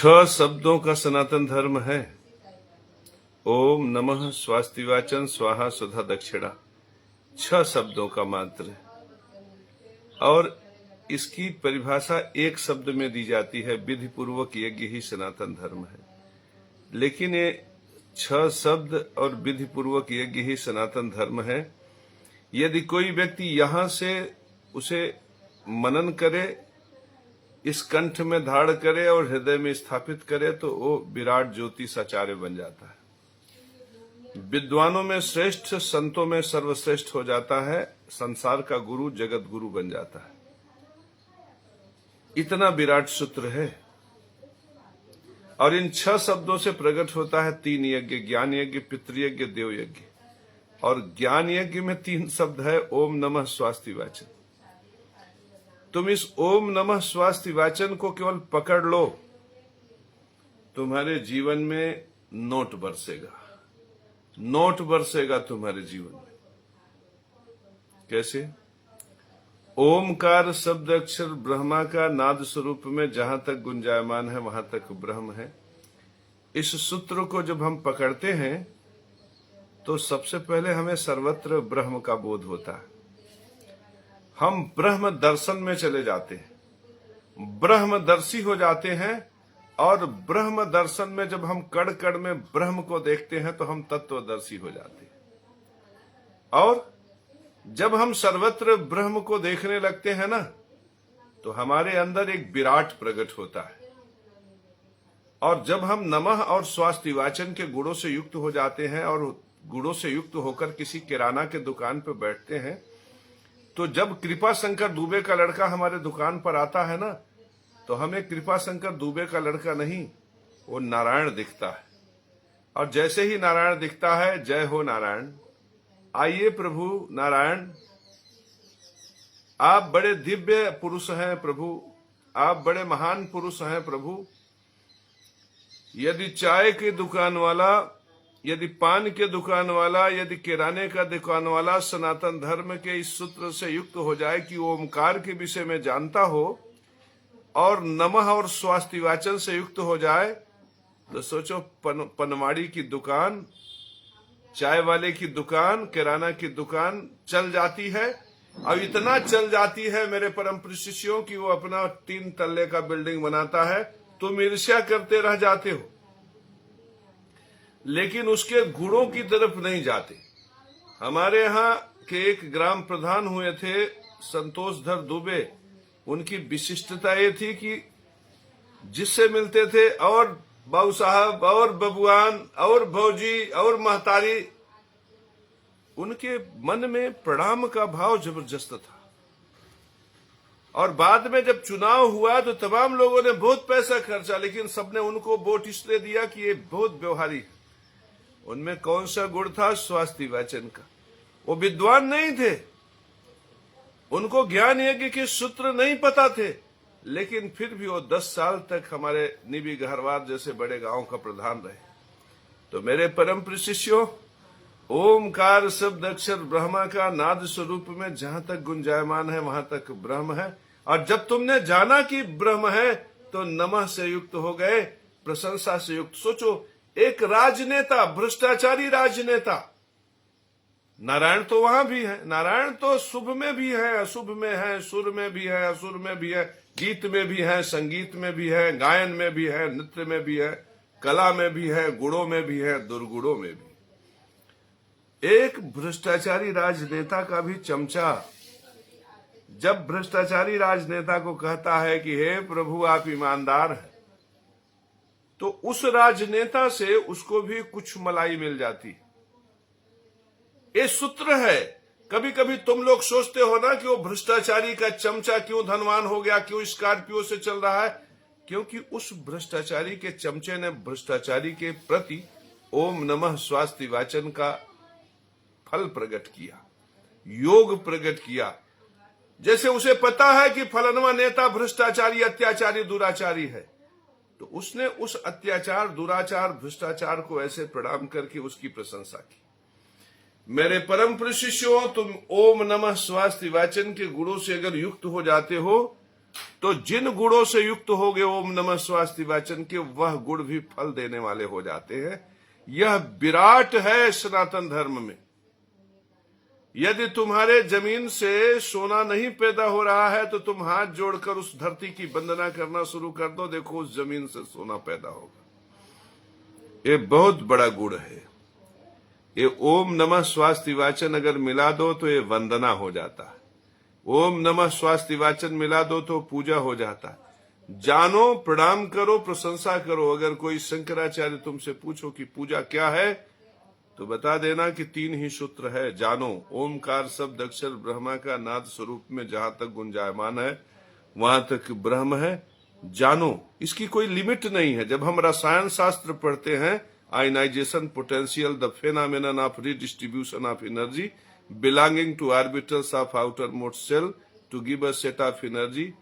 छह शब्दों का सनातन धर्म है। ओम नमः स्वास्तिवाचन स्वाहा सुधा दक्षिणा, छह शब्दों का मंत्र है और इसकी परिभाषा एक शब्द में दी जाती है, विधि पूर्वक यज्ञ ही सनातन धर्म है। लेकिन ये छह शब्द और विधि पूर्वक यज्ञ ही सनातन धर्म है। यदि कोई व्यक्ति यहां से उसे मनन करे, इस कंठ में धारण करे और हृदय में स्थापित करे तो वो विराट ज्योतिष आचार्य बन जाता है। विद्वानों में श्रेष्ठ, संतों में सर्वश्रेष्ठ हो जाता है, संसार का गुरु, जगत गुरु बन जाता है। इतना विराट सूत्र है और इन छह शब्दों से प्रकट होता है तीन यज्ञ, ज्ञान यज्ञ, पितृयज्ञ, देव यज्ञ। और ज्ञान यज्ञ में तीन शब्द है, ओम नमः स्वास्तिवाचन। तुम इस ओम नमः स्वास्तिवाचन को केवल पकड़ लो, तुम्हारे जीवन में नोट बरसेगा, नोट बरसेगा तुम्हारे जीवन में। कैसे? ओमकार शब्द अक्षर ब्रह्मा का नाद स्वरूप में जहां तक गुंजायमान है वहां तक ब्रह्म है। इस सूत्र को जब हम पकड़ते हैं तो सबसे पहले हमें सर्वत्र ब्रह्म का बोध होता है। हम ब्रह्म दर्शन में चले जाते हैं, ब्रह्मदर्शी हो जाते हैं और ब्रह्म दर्शन में जब हम कण कण में ब्रह्म को देखते हैं तो हम तत्वदर्शी हो जाते हैं। और जब हम सर्वत्र ब्रह्म को देखने लगते हैं ना, तो हमारे अंदर एक विराट प्रकट होता है। और जब हम नमः और स्वास्तिवाचन के गुणों से युक्त हो जाते हैं और गुणों से युक्त होकर किसी किराना के दुकान पर बैठते हैं, तो जब कृपा शंकर दुबे का लड़का हमारे दुकान पर आता है ना, तो हमें कृपा शंकर दुबे का लड़का नहीं, वो नारायण दिखता है। और जैसे ही नारायण दिखता है, जय हो नारायण, आइए प्रभु नारायण, आप बड़े दिव्य पुरुष हैं प्रभु, आप बड़े महान पुरुष हैं प्रभु। यदि चाय की दुकान वाला, यदि पान के दुकान वाला, यदि किराने का दुकान वाला सनातन धर्म के इस सूत्र से युक्त हो जाए कि ओमकार के विषय में जानता हो और नमः और स्वास्तिवाचन से युक्त हो जाए, तो सोचो पनवाड़ी की दुकान, चाय वाले की दुकान, किराना की दुकान चल जाती है। अब इतना चल जाती है मेरे परम शिष्यों की वो अपना 3 तल्ले का बिल्डिंग बनाता है, तुम ईर्ष्या करते रह जाते हो, लेकिन उसके गुणों की तरफ नहीं जाते। हमारे यहाँ के एक ग्राम प्रधान हुए थे संतोषधर दुबे। उनकी विशिष्टता ये थी कि जिससे मिलते थे और बाबू साहब और बबुआन और भौजी और महतारी, उनके मन में प्रणाम का भाव जबरदस्त था। और बाद में जब चुनाव हुआ तो तमाम लोगों ने बहुत पैसा खर्चा, लेकिन सबने उनको वोट इसलिए दिया कि ये बहुत व्यवहारी है। उनमें कौन सा गुण था? स्वास्तिवाचन का। वो विद्वान नहीं थे, उनको ज्ञान यज्ञ के सूत्र नहीं पता थे, लेकिन फिर भी वो 10 साल तक हमारे निबी गहरवार जैसे बड़े गांव का प्रधान रहे। तो मेरे परम शिष्यों, ओमकार शब्द अक्षर ब्रह्मा का नाद स्वरूप में जहां तक गुंजायमान है वहां तक ब्रह्म है। और जब तुमने जाना कि ब्रह्म है तो नमः से युक्त हो गए, प्रशंसा से युक्त। सोचो, एक राजनेता, भ्रष्टाचारी राजनेता, नारायण तो वहां भी है, नारायण तो शुभ में भी है, अशुभ में है, सुर में भी है, असुर में भी है, गीत में भी है, संगीत में भी है, गायन में भी है, नृत्य में भी है, कला में भी है, गुणों में भी है, दुर्गुणों में भी। एक भ्रष्टाचारी राजनेता का भी चमचा जब भ्रष्टाचारी राजनेता को कहता है कि हे प्रभु आप ईमानदार हैं, तो उस राजनेता से उसको भी कुछ मलाई मिल जाती। ये सूत्र है। कभी कभी तुम लोग सोचते हो ना कि वो भ्रष्टाचारी का चमचा क्यों धनवान हो गया, क्यों स्कॉर्पियो से चल रहा है? क्योंकि उस भ्रष्टाचारी के चमचे ने भ्रष्टाचारी के प्रति ओम नमः स्वास्तिवाचन का फल प्रकट किया, योग प्रकट किया। जैसे उसे पता है कि फलनवा नेता भ्रष्टाचारी, अत्याचारी, दुराचारी है, तो उसने उस अत्याचार, दुराचार, भ्रष्टाचार को ऐसे प्रणाम करके उसकी प्रशंसा की। मेरे परम शिष्यों, तुम ओम नमः स्वास्तिवाचन के गुणों से अगर युक्त हो जाते हो तो जिन गुणों से युक्त हो गए ओम नमः स्वास्ति वाचन के, वह गुण भी फल देने वाले हो जाते हैं। यह विराट है सनातन धर्म में। यदि तुम्हारे जमीन से सोना नहीं पैदा हो रहा है तो तुम हाथ जोड़कर उस धरती की वंदना करना शुरू कर दो, देखो उस जमीन से सोना पैदा होगा। ये बहुत बड़ा गुण है। ये ओम नमः स्वास्ति वाचन अगर मिला दो तो ये वंदना हो जाता है। ओम नमः स्वास्ति वाचन मिला दो तो पूजा हो जाता है। जानो, प्रणाम करो, प्रशंसा करो। अगर कोई शंकराचार्य तुमसे पूछो कि पूजा क्या है, तो बता देना कि 3 ही सूत्र है। जानो, ओमकार शब्द अक्षर ब्रह्मा का नाद स्वरूप में जहां तक गुंजायमान है वहां तक ब्रह्म है। जानो, इसकी कोई लिमिट नहीं है। जब हम रसायन शास्त्र पढ़ते हैं, ionisation potential, the phenomenon of redistribution of energy belonging to orbitals of outer most shell to give a set of energy.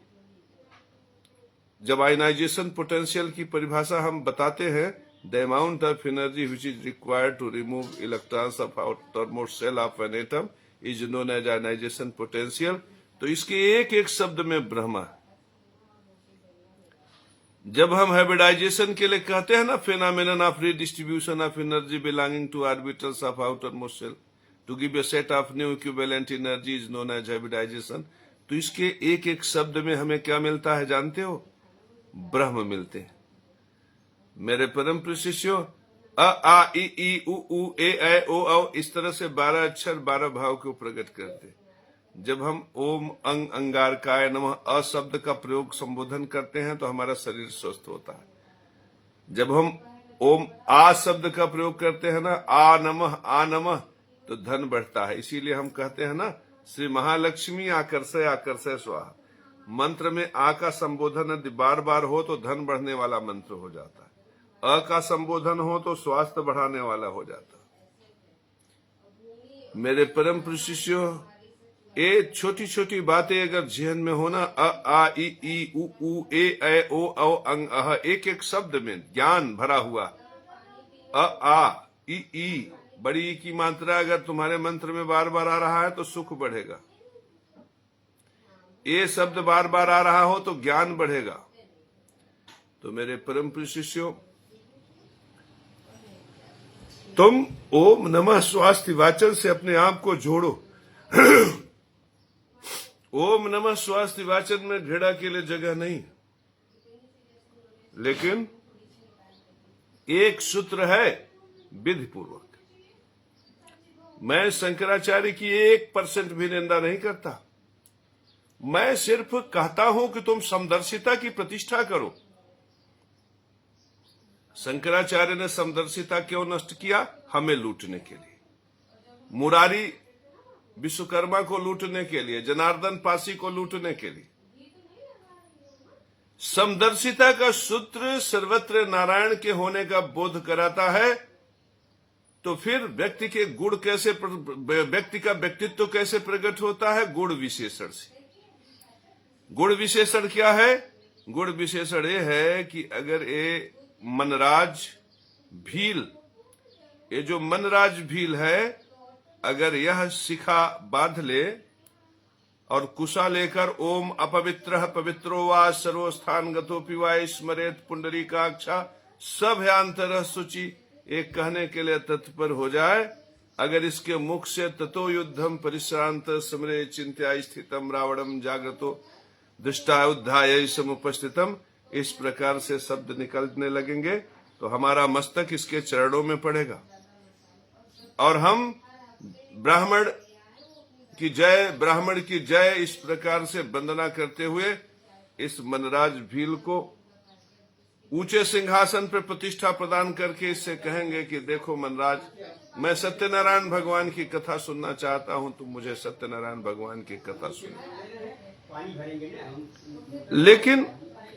जब आयनाइजेशन पोटेंशियल की परिभाषा हम बताते हैं, the amount of energy which is required to remove electrons of outermost cell of an atom is known as ionization potential। तो इसके एक एक शब्द में ब्रह्मा। जब हम हाइब्रिडाइजेशन के लिए कहते हैं ना, phenomenon of redistribution of energy belonging to orbitals of outermost shell to give a set of new equivalent energy is known as hybridisation. तो इसके एक एक शब्द में हमें क्या मिलता है जानते हो? ब्रह्म मिलते हैं। मेरे परम प्रिय शिष्यों, अ आ इ ई उ ऊ ए ऐ ओ औ, इस तरह से 12 अक्षर 12 भाव को प्रकट करते। जब हम ओम अंग अंगारकाय नमः अ शब्द का प्रयोग संबोधन करते हैं तो हमारा शरीर स्वस्थ होता है। जब हम ओम आ शब्द का प्रयोग करते हैं ना, आ नमः, तो धन बढ़ता है। इसीलिए हम कहते हैं ना, श्री महालक्ष्मी आकर्षय आकर्षय स्वाहा। मंत्र में आ का संबोधन यदि बार बार हो तो धन बढ़ने वाला मंत्र हो जाता है। अ का संबोधन हो तो स्वास्थ्य बढ़ाने वाला हो जाता। मेरे परम प्रिय शिष्यों, ये छोटी छोटी बातें अगर जहन में हो ना, अ आ इ ई उ ऊ ए ऐ ओ औ अंग अह, एक एक शब्द में ज्ञान भरा हुआ। अ आ इ ई, बड़ी ई की मात्रा अगर तुम्हारे मंत्र में बार बार आ रहा है तो सुख बढ़ेगा। ये शब्द बार बार आ रहा हो तो ज्ञान बढ़ेगा। तो मेरे परम प्रिय शिष्यों, तुम ओम नमः स्वास्ति वाचन से अपने आप को जोड़ो। ओम नमः स्वास्ति वाचन में घृणा के लिए जगह नहीं, लेकिन एक सूत्र है विधि पूर्वक। मैं शंकराचार्य की 1% भी निंदा नहीं करता। मैं सिर्फ कहता हूं कि तुम समदर्शिता की प्रतिष्ठा करो। शंकराचार्य ने समदर्शिता क्यों नष्ट किया? हमें लूटने के लिए। मुरारी विश्वकर्मा को लूटने के लिए, जनार्दन पासी को लूटने के लिए। समदर्शिता का सूत्र सर्वत्र नारायण के होने का बोध कराता है। तो फिर व्यक्ति के गुण कैसे, व्यक्ति का व्यक्तित्व कैसे प्रकट होता है? गुण विशेषण से। गुण विशेषण क्या है? गुण विशेषण ये है कि अगर ये मनराज भील, ये जो मनराज भील है, अगर यह शिखा बांध ले और कुशा लेकर ओम अपवित्र पवित्रो वा सर्वस्थान गतोपि वा स्मरेत पुंडरीकाक्षा सभयांतर शुचि, एक कहने के लिए तत्पर हो जाए। अगर इसके मुख से ततो युद्धम परिश्रांत समरे चिंत्या स्थितम रावणम जागृतो दृष्टा उद्धाय समुपस्थितम, इस प्रकार से शब्द निकलने लगेंगे तो हमारा मस्तक इसके चरणों में पड़ेगा और हम ब्राह्मण की जय, ब्राह्मण की जय, इस प्रकार से वंदना करते हुए इस मनराज भील को ऊंचे सिंहासन पर प्रतिष्ठा प्रदान करके इससे कहेंगे कि देखो मनराज, मैं सत्यनारायण भगवान की कथा सुनना चाहता हूं, तुम मुझे सत्यनारायण भगवान की कथा सुनो। लेकिन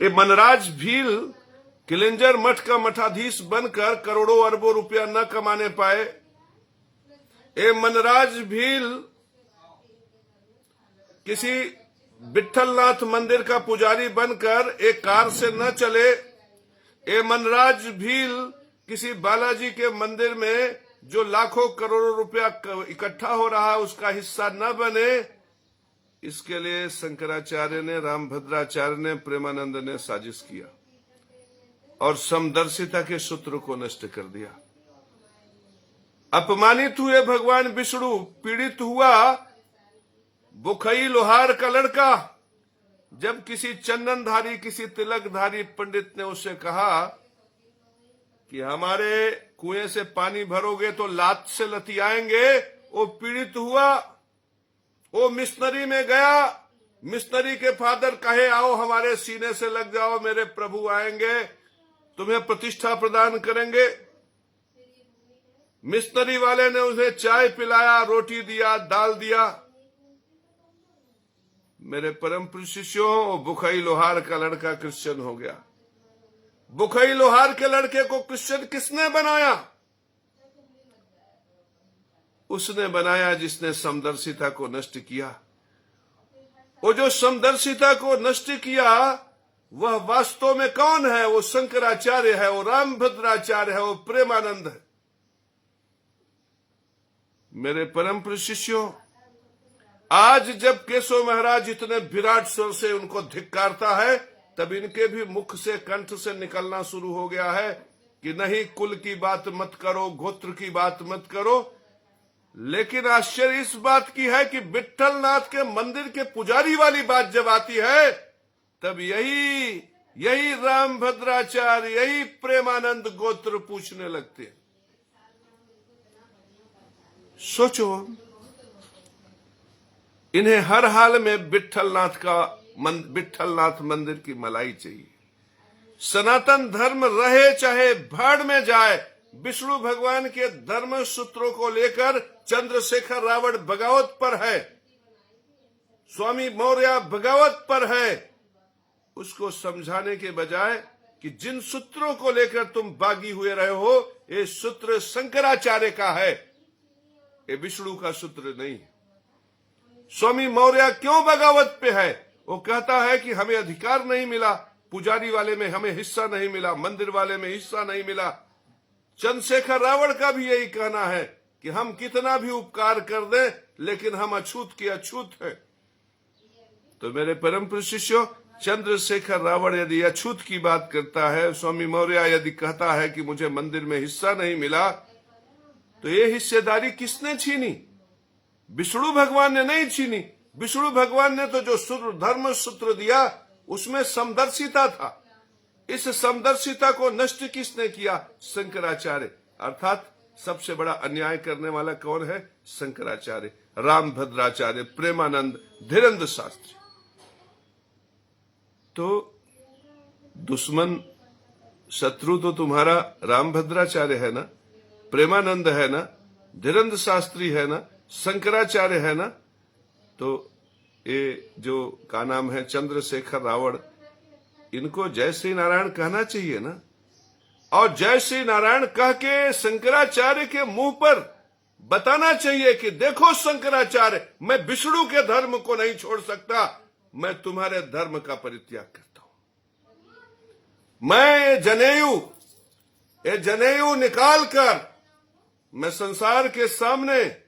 ये मनराज भील किलिंजर मठ का मठाधीश बनकर करोड़ों अरबों रुपया न कमाने पाए। ये मनराज भील किसी विठलनाथ मंदिर का पुजारी बनकर एक कार से न चले। ये मनराज भील किसी बालाजी के मंदिर में जो लाखों करोड़ों रुपया इकट्ठा हो रहा है उसका हिस्सा न बने। इसके लिए शंकराचार्य ने, रामभद्राचार्य ने, प्रेमानंद ने साजिश किया और समदर्शिता के सूत्र को नष्ट कर दिया। अपमानित हुए भगवान विष्णु, पीड़ित हुआ बुखई लोहार का लड़का। जब किसी चंदनधारी, किसी तिलकधारी पंडित ने उससे कहा कि हमारे कुएं से पानी भरोगे तो लात से लतियाएंगे, वो पीड़ित हुआ। वो मिशनरी में गया, मिशनरी के फादर कहे आओ हमारे सीने से लग जाओ, मेरे प्रभु आएंगे, तुम्हें प्रतिष्ठा प्रदान करेंगे। मिशनरी वाले ने उसे चाय पिलाया, रोटी दिया, दाल दिया। मेरे परम प्रिय शिष्यों, बुखई लोहार का लड़का क्रिश्चियन हो गया। बुखई लोहार के लड़के को क्रिश्चियन किसने बनाया? उसने बनाया जिसने समदर्शिता को नष्ट किया। वो जो समदर्शिता को नष्ट किया वह वास्तव में कौन है? वो शंकराचार्य है, वो रामभद्राचार्य है, वो प्रेमानंद है। मेरे परम प्रिय शिष्यों, आज जब केशव महाराज इतने विराट स्वर से उनको धिक्कारता है, तब इनके भी मुख से, कंठ से निकलना शुरू हो गया है कि नहीं, कुल की बात मत करो, गोत्र की बात मत करो। लेकिन आश्चर्य इस बात की है कि विट्ठलनाथ के मंदिर के पुजारी वाली बात जब आती है, तब यही रामभद्राचार्य, यही प्रेमानंद गोत्र पूछने लगते हैं। सोचो, इन्हें हर हाल में विट्ठलनाथ मंदिर की मलाई चाहिए। सनातन धर्म रहे चाहे भाड़ में जाए, विष्णु भगवान के धर्म सूत्रों को लेकर चंद्रशेखर रावण बगावत पर है, स्वामी मौर्य बगावत पर है। उसको समझाने के बजाय कि जिन सूत्रों को लेकर तुम बागी हुए रहे हो, ये सूत्र शंकराचार्य का है, ये विष्णु का सूत्र नहीं। स्वामी मौर्य क्यों बगावत पे है? वो कहता है कि हमें अधिकार नहीं मिला, पुजारी वाले में हमें हिस्सा नहीं मिला, मंदिर वाले में हिस्सा नहीं मिला। चंद्रशेखर रावण का भी यही कहना है कि हम कितना भी उपकार कर दें, लेकिन हम अछूत के अछूत हैं। तो मेरे परम प्रिय शिष्यों, चंद्रशेखर रावण यदि अछूत की बात करता है, स्वामी मौर्य यदि कहता है कि मुझे मंदिर में हिस्सा नहीं मिला, तो ये हिस्सेदारी किसने छीनी? विष्णु भगवान ने नहीं छीनी। विष्णु भगवान ने तो जो सूत्र, धर्म सूत्र दिया, उसमें समदर्शिता था। इस समदर्शिता को नष्ट किसने किया? शंकराचार्य। अर्थात सबसे बड़ा अन्याय करने वाला कौन है? शंकराचार्य, रामभद्राचार्य, प्रेमानंद, धीरेन्द्र शास्त्री। तो दुश्मन, शत्रु तो तुम्हारा रामभद्राचार्य है ना, प्रेमानंद है ना, धीरेन्द्र शास्त्री है ना, शंकराचार्य है ना। तो ये जो का नाम है चंद्रशेखर रावण, इनको जय श्री नारायण कहना चाहिए ना, और जय श्री नारायण कह के शंकराचार्य के मुंह पर बताना चाहिए कि देखो शंकराचार्य, मैं विष्णु के धर्म को नहीं छोड़ सकता, मैं तुम्हारे धर्म का परित्याग करता हूं। मैं जनेऊ निकाल कर मैं संसार के सामने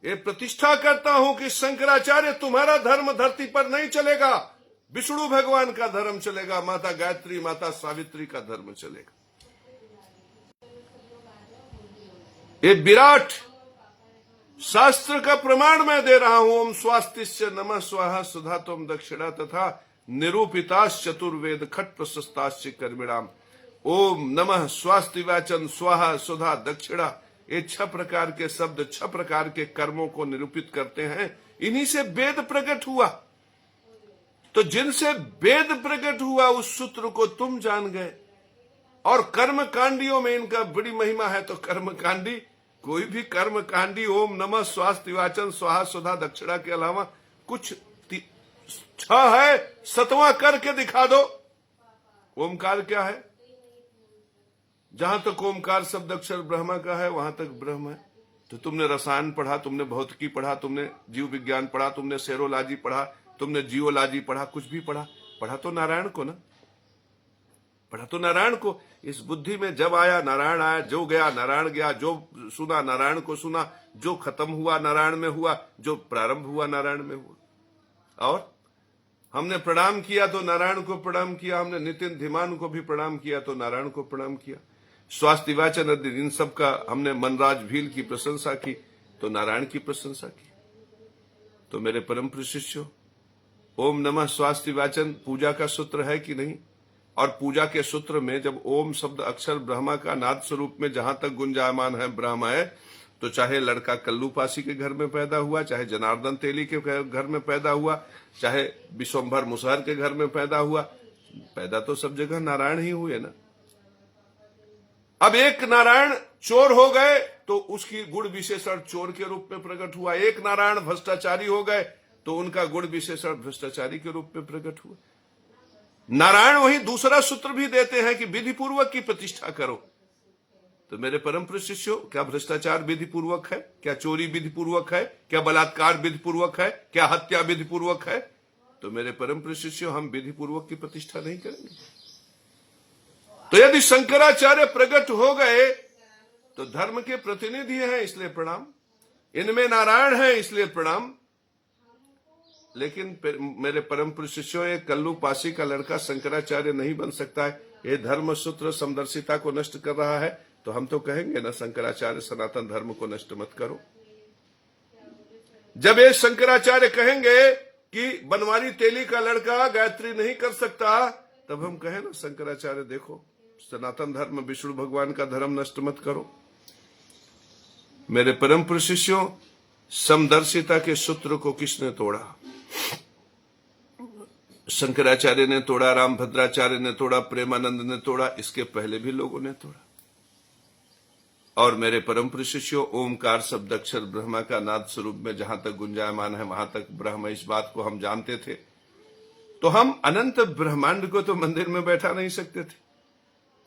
ये प्रतिष्ठा करता हूं कि शंकराचार्य, तुम्हारा धर्म धरती पर नहीं चलेगा, विष्णु भगवान का धर्म चलेगा, माता गायत्री, माता सावित्री का धर्म चलेगा। ये विराट शास्त्र का प्रमाण मैं दे रहा हूं। ओम स्वास्तिश्च नमः स्वाहा सुधा तुम दक्षिणा तथा निरूपिताश्च चतुर्वेद खट प्रशस्ताश्च कर्मिणाम। ओम नमः स्वास्ति वाचन स्वाहा सुधा दक्षिणा, ये 6 प्रकार के शब्द 6 प्रकार के कर्मों को निरूपित करते हैं। इन्हीं से वेद प्रकट हुआ। तो जिनसे वेद प्रकट हुआ उस सूत्र को तुम जान गए। और कर्मकांडियों में इनका बड़ी महिमा है। तो कर्मकांडी, कोई भी कर्मकांडी ओम नमः स्वास्थ्य वाचन स्वाहा सुधा दक्षिणा के अलावा कुछ 6 है, 7वां करके दिखा दो। ओमकार क्या है? जहां तक ओमकार शब्द अक्षर ब्रह्मा का है, वहां तक ब्रह्म है। तो तुमने रसायन पढ़ा, तुमने भौतिकी पढ़ा, तुमने जीव विज्ञान पढ़ा, तुमने सेरोलॉजी पढ़ा, तुमने जियोलॉजी पढ़ा, कुछ भी पढ़ा तो नारायण को ना, पढ़ा तो नारायण को। इस बुद्धि में जब आया नारायण आया, जो गया नारायण गया, जो सुना नारायण को सुना, जो खत्म हुआ नारायण में हुआ, जो प्रारंभ हुआ नारायण में हुआ। और हमने प्रणाम किया तो नारायण को प्रणाम किया, हमने नितिन धीमान को भी प्रणाम किया तो नारायण को प्रणाम किया, स्वास्थ्य वाचन इन सब का हमने मनराज भील की प्रशंसा की तो नारायण की प्रशंसा की। तो मेरे परम प्रिय शिष्यों, ओम नमः स्वास्थ्य वाचन पूजा का सूत्र है कि नहीं? और पूजा के सूत्र में जब ओम शब्द अक्षर ब्रह्मा का नाद स्वरूप में जहां तक गुंजायमान है ब्रह्म है, तो चाहे लड़का कल्लू पासी के घर में पैदा हुआ, चाहे जनार्दन तेली के घर में पैदा हुआ, चाहे विश्वंभर मुसहर के घर में पैदा हुआ, पैदा तो सब जगह नारायण ही हुए ना। अब एक नारायण चोर हो गए तो उसकी गुण विशेषण चोर के रूप में प्रकट हुआ, एक नारायण भ्रष्टाचारी हो गए तो उनका गुण विशेषण भ्रष्टाचारी के रूप में प्रकट हुआ। नारायण वही दूसरा सूत्र भी देते हैं कि विधि पूर्वक की प्रतिष्ठा करो। तो मेरे परम प्रिय शिष्यों, क्या भ्रष्टाचार विधि पूर्वक है? क्या चोरी विधि पूर्वक है? क्या बलात्कार विधि पूर्वक है? क्या हत्या विधि पूर्वक है? तो मेरे परम प्रिय शिष्यों, हम विधि पूर्वक की प्रतिष्ठा नहीं करेंगे। तो यदि शंकराचार्य प्रकट हो गए तो धर्म के प्रतिनिधि हैं इसलिए प्रणाम, इनमें नारायण है इसलिए प्रणाम। लेकिन मेरे परम प्रिय शिष्यों, एक कल्लू पासी का लड़का शंकराचार्य नहीं बन सकता है। ये धर्म सूत्र समदर्शिता को नष्ट कर रहा है। तो हम तो कहेंगे ना, शंकराचार्य सनातन धर्म को नष्ट मत करो। जब ये शंकराचार्य कहेंगे कि बनवारी तेली का लड़का गायत्री नहीं कर सकता, तब हम कहें ना शंकराचार्य देखो, सनातन धर्म विष्णु भगवान का धर्म नष्ट मत करो। मेरे परम प्रिय शिष्यों, समदर्शिता के सूत्र को किसने तोड़ा? शंकराचार्य ने तोड़ा, रामभद्राचार्य ने तोड़ा, प्रेमानंद ने तोड़ा, इसके पहले भी लोगों ने तोड़ा। और मेरे परम प्रिय शिष्यों, ओमकार शब्द अक्षर ब्रह्मा का नाद स्वरूप में जहां तक गुंजायमान है वहां तक ब्रह्म, इस बात को हम जानते थे। तो हम अनंत ब्रह्मांड को तो मंदिर में बैठा नहीं सकते थे।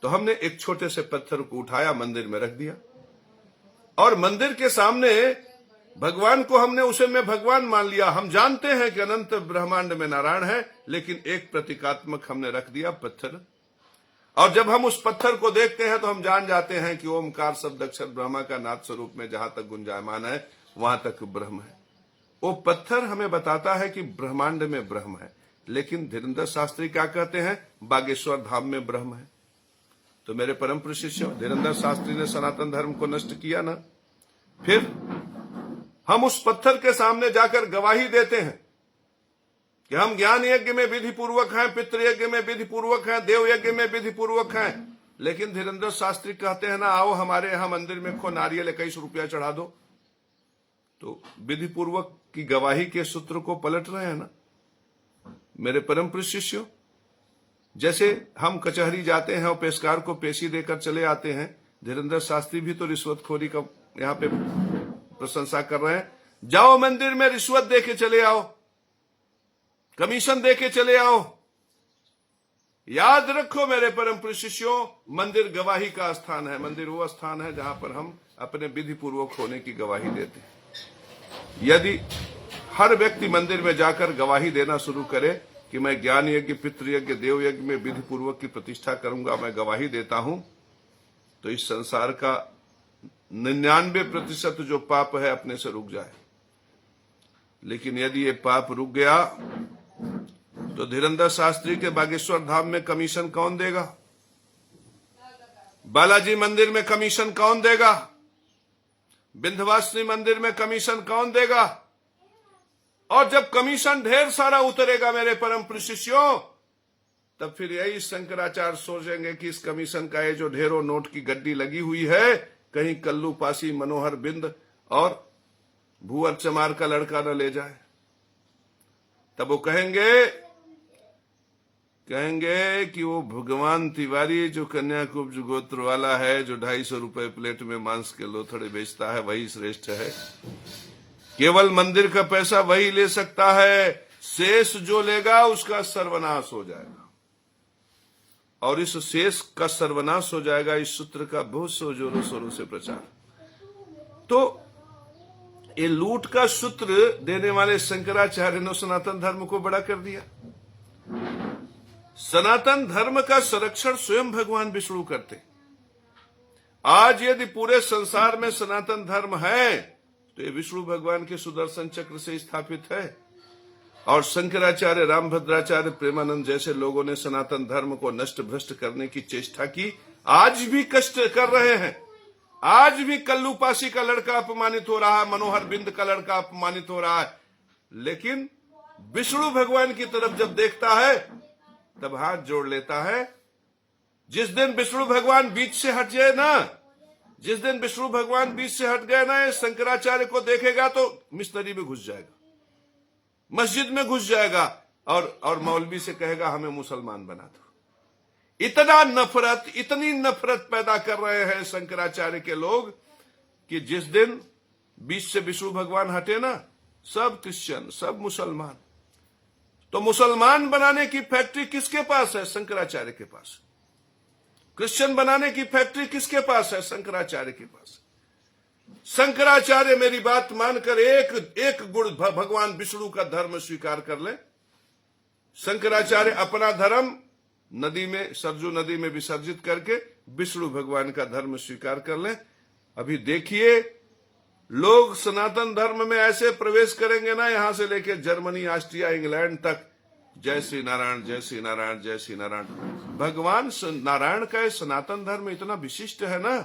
तो हमने एक छोटे से पत्थर को उठाया, मंदिर में रख दिया, और मंदिर के सामने भगवान को हमने उसे में भगवान मान लिया। हम जानते हैं कि अनंत ब्रह्मांड में नारायण है, लेकिन एक प्रतीकात्मक हमने रख दिया पत्थर। और जब हम उस पत्थर को देखते हैं तो हम जान जाते हैं कि ओमकार शब्द अक्षर ब्रह्मा का नाद स्वरूप में जहां तक गुंजायमान है वहां तक ब्रह्म है। वो पत्थर हमें बताता है कि ब्रह्मांड में ब्रह्म है। लेकिन धीरेन्द्र शास्त्री क्या कहते हैं? बागेश्वर धाम में ब्रह्म है। तो मेरे परम प्रिय शिष्यों, धीरेन्द्र शास्त्री ने सनातन धर्म को नष्ट किया ना। फिर हम उस पत्थर के सामने जाकर गवाही देते हैं कि हम ज्ञान यज्ञ में विधि पूर्वक हैं, पितृ यज्ञ में विधि पूर्वक हैं, देव यज्ञ में विधि पूर्वक हैं। लेकिन धीरेन्द्र शास्त्री कहते हैं ना, आओ हमारे यहां मंदिर में खो नारियल 21 रुपया चढ़ा दो। तो विधि पूर्वक की गवाही के सूत्र को पलट रहे हैं ना। मेरे परम प्रिय शिष्यों, जैसे हम कचहरी जाते हैं और पेशकार को पेशी देकर चले आते हैं, धीरेन्द्र शास्त्री भी तो रिश्वतखोरी का यहाँ पे प्रशंसा कर रहे हैं। जाओ मंदिर में रिश्वत देके चले आओ, कमीशन देके चले आओ। याद रखो मेरे परम प्रिय शिष्यों, मंदिर गवाही का स्थान है। मंदिर वो स्थान है जहां पर हम अपने विधि पूर्वक होने की गवाही देते हैं। यदि हर व्यक्ति मंदिर में जाकर गवाही देना शुरू करे कि मैं ज्ञान यज्ञ, पितृयज्ञ, देव यज्ञ में विधि पूर्वक की प्रतिष्ठा करूंगा, मैं गवाही देता हूं, तो इस संसार का 99% जो पाप है अपने से रुक जाए। लेकिन यदि ये पाप रुक गया तो धीरेन्द्र शास्त्री के बागेश्वर धाम में कमीशन कौन देगा? बालाजी मंदिर में कमीशन कौन देगा? विंध्यवासिनी मंदिर में कमीशन कौन देगा? और जब कमीशन ढेर सारा उतरेगा मेरे परम प्रिय शिष्यों, तब फिर यही शंकराचार्य सोचेंगे कि इस कमीशन का ये जो ढेरों नोट की गड्डी लगी हुई है, कहीं कल्लू पासी, मनोहर बिंद और भूअर चमार का लड़का न ले जाए। तब वो कहेंगे कि वो भगवान तिवारी जो कन्याकुब्ज गोत्र वाला है, जो 250 रुपए प्लेट में मांस के लोथड़े बेचता है, वही श्रेष्ठ है। केवल मंदिर का पैसा वही ले सकता है, शेष जो लेगा उसका सर्वनाश हो जाएगा। और इस शेष का सर्वनाश हो जाएगा, इस सूत्र का बहुत सो जोरों शोरों से प्रचार। तो ये लूट का सूत्र देने वाले शंकराचार्य ने सनातन धर्म को बड़ा कर दिया। सनातन धर्म का संरक्षण स्वयं भगवान विष्णु करते। आज यदि पूरे संसार में सनातन धर्म है तो ये विष्णु भगवान के सुदर्शन चक्र से स्थापित है। और शंकराचार्य, रामभद्राचार्य, प्रेमानंद जैसे लोगों ने सनातन धर्म को नष्ट भ्रष्ट करने की चेष्टा की, आज भी कष्ट कर रहे हैं। आज भी कल्लू पासी का लड़का अपमानित हो रहा है, मनोहर बिंद का लड़का अपमानित हो रहा है, लेकिन विष्णु भगवान की तरफ जब देखता है तब हाथ जोड़ लेता है। जिस दिन विष्णु भगवान बीच से हट जाए ना, जिस दिन विष्णु भगवान बीच से हट गए ना, शंकराचार्य को देखेगा तो मिस्त्री में घुस जाएगा, मस्जिद में घुस जाएगा और मौलवी से कहेगा हमें मुसलमान बना दो। इतना नफरत, इतनी नफरत पैदा कर रहे हैं शंकराचार्य के लोग कि जिस दिन बीच से विष्णु भगवान हटे ना, सब क्रिश्चियन, सब मुसलमान। तो मुसलमान बनाने की फैक्ट्री किसके पास है? शंकराचार्य के पास। क्रिश्चियन बनाने की फैक्ट्री किसके पास है? शंकराचार्य के पास। शंकराचार्य मेरी बात मानकर एक गुण भगवान विष्णु का धर्म स्वीकार कर ले। शंकराचार्य अपना धर्म नदी में, सरजू नदी में विसर्जित करके विष्णु भगवान का धर्म स्वीकार कर ले। अभी देखिए लोग सनातन धर्म में ऐसे प्रवेश करेंगे ना, यहां से लेकर जर्मनी, ऑस्ट्रिया, इंग्लैंड तक, जय श्री नारायण, जय श्री नारायण, जय श्री नारायण। भगवान नारायण का सनातन धर्म इतना विशिष्ट है ना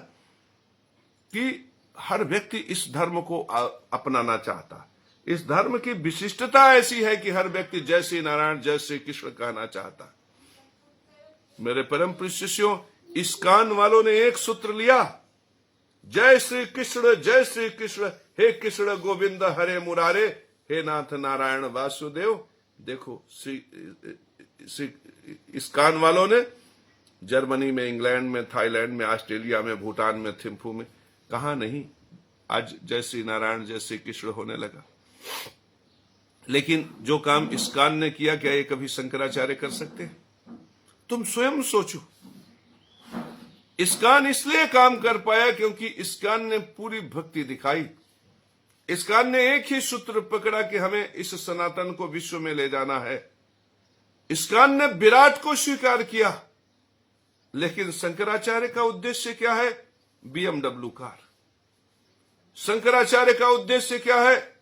कि हर व्यक्ति इस धर्म को अपनाना चाहता। इस धर्म की विशिष्टता ऐसी है कि हर व्यक्ति जय श्री नारायण, जय श्री कृष्ण कहना चाहता। मेरे परम प्रिय शिष्यों, इस्कॉन वालों ने एक सूत्र लिया, जय श्री कृष्ण, जय श्री कृष्ण, हे कृष्ण गोविंद हरे मुरारे, हे नाथ नारायण वासुदेव। देखो इस्कॉन वालों ने जर्मनी में, इंग्लैंड में, थाईलैंड में, ऑस्ट्रेलिया में, भूटान में, थिम्फू में, कहा नहीं, आज जय श्री नारायण, जय श्री कृष्ण होने लगा। लेकिन जो काम इस्कॉन ने किया, क्या ये कभी शंकराचार्य कर सकते हैं? तुम स्वयं सोचो। इस्कॉन इसलिए काम कर पाया क्योंकि इस्कॉन ने पूरी भक्ति दिखाई। इस्कॉन ने एक ही सूत्र पकड़ा कि हमें इस सनातन को विश्व में ले जाना है। इस्कॉन ने विराट को स्वीकार किया। लेकिन शंकराचार्य का उद्देश्य क्या है? BMW car. शंकराचार्य का उद्देश्य क्या है?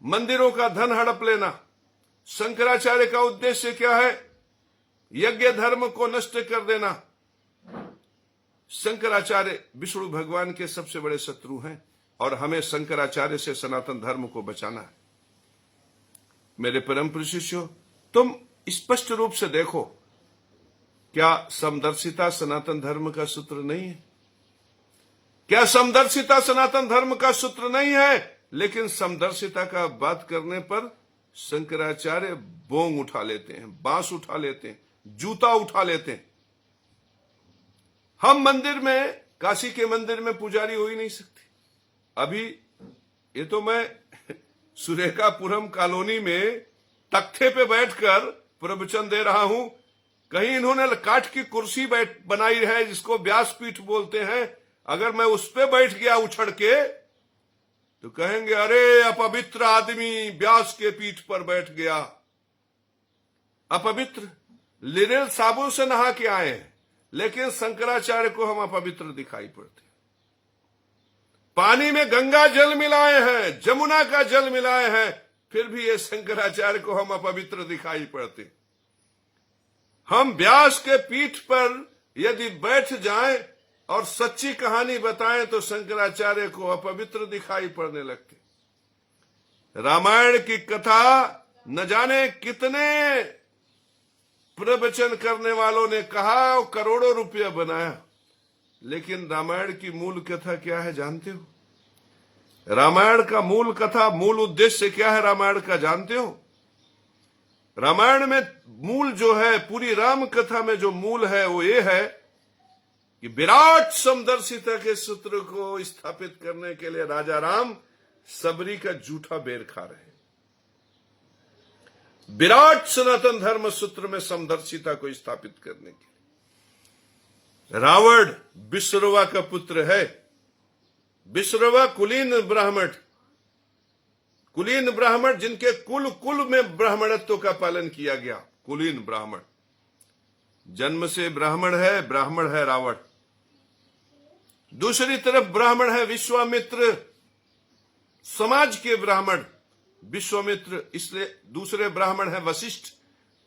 मंदिरों का धन हड़प लेना। शंकराचार्य का उद्देश्य क्या है? यज्ञ धर्म को नष्ट कर देना। शंकराचार्य विष्णु भगवान के सबसे बड़े शत्रु हैं और हमें शंकराचार्य से सनातन धर्म को बचाना है। मेरे परम प्रिय शिष्यों, तुम स्पष्ट रूप से देखो, क्या समदर्शिता सनातन धर्म का सूत्र नहीं है? क्या समदर्शिता सनातन धर्म का सूत्र नहीं है? लेकिन समदर्शिता का बात करने पर शंकराचार्य बोंग उठा लेते हैं, बांस उठा लेते हैं, जूता उठा लेते हैं। हम मंदिर में, काशी के मंदिर में पुजारी हो ही नहीं सकते। अभी ये तो मैं सुरेखापुरम कॉलोनी में तख्ते पे बैठकर प्रवचन दे रहा हूं। कहीं इन्होंने काठ की कुर्सी बनाई है जिसको व्यासपीठ बोलते हैं। अगर मैं उस पे बैठ गया उछड़ के तो कहेंगे अरे अपवित्र आदमी व्यास के पीठ पर बैठ गया। अपवित्र, लिनेल साबुन से नहा के आए हैं, लेकिन शंकराचार्य को हम अपवित्र दिखाई पड़ते। पानी में गंगा जल मिलाए हैं, जमुना का जल मिलाए हैं, फिर भी ये शंकराचार्य को हम अपवित्र दिखाई पड़ते। हम व्यास के पीठ पर यदि बैठ जाएं और सच्ची कहानी बताएं तो शंकराचार्य को अपवित्र दिखाई पड़ने लगते। रामायण की कथा न जाने कितने प्रवचन करने वालों ने कहा, करोड़ों रुपया बनाया, लेकिन रामायण की मूल कथा क्या है जानते हो? रामायण का मूल कथा, मूल उद्देश्य क्या है रामायण का जानते हो? रामायण में मूल जो है, पूरी राम कथा में जो मूल है वो ये है कि विराट समदर्शिता के सूत्र को स्थापित करने के लिए राजा राम सबरी का जूठा बेर खा रहे हैं। विराट सनातन धर्म सूत्र में समदर्शिता को स्थापित करने के लिए रावण विश्रवा का पुत्र है। विश्रवा कुलीन ब्राह्मण, कुलीन ब्राह्मण जिनके कुल कुल में ब्राह्मणत्व का पालन किया गया, कुलीन ब्राह्मण, जन्म से ब्राह्मण है रावण। दूसरी तरफ ब्राह्मण है विश्वामित्र, समाज के ब्राह्मण, विश्वामित्र, इसलिए दूसरे ब्राह्मण है वशिष्ठ।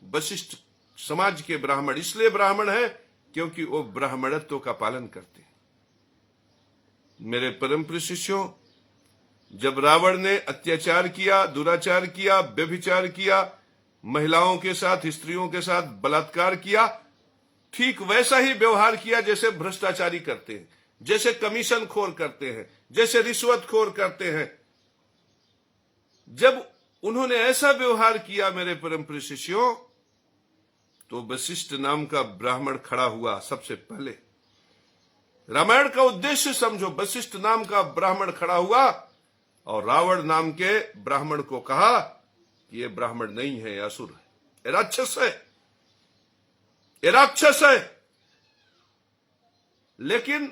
वशिष्ठ समाज के ब्राह्मण इसलिए ब्राह्मण है क्योंकि वो ब्राह्मणत्व का पालन करते हैं। मेरे परम प्रिय शिष्यों, जब रावण ने अत्याचार किया, दुराचार किया, व्यभिचार किया, महिलाओं के साथ, स्त्रियों के साथ बलात्कार किया, ठीक वैसा ही व्यवहार किया जैसे भ्रष्टाचारी करते हैं, जैसे कमीशन खोर करते हैं, जैसे रिश्वत खोर करते हैं। जब उन्होंने ऐसा व्यवहार किया मेरे परम प्रिय शिष्यों, तो वशिष्ठ नाम का ब्राह्मण खड़ा हुआ सबसे पहले। रामायण का उद्देश्य समझो, वशिष्ठ नाम का ब्राह्मण खड़ा हुआ और रावण नाम के ब्राह्मण को कहा कि ये ब्राह्मण नहीं है, ये असुर है, ये राक्षस है, ये राक्षस है। लेकिन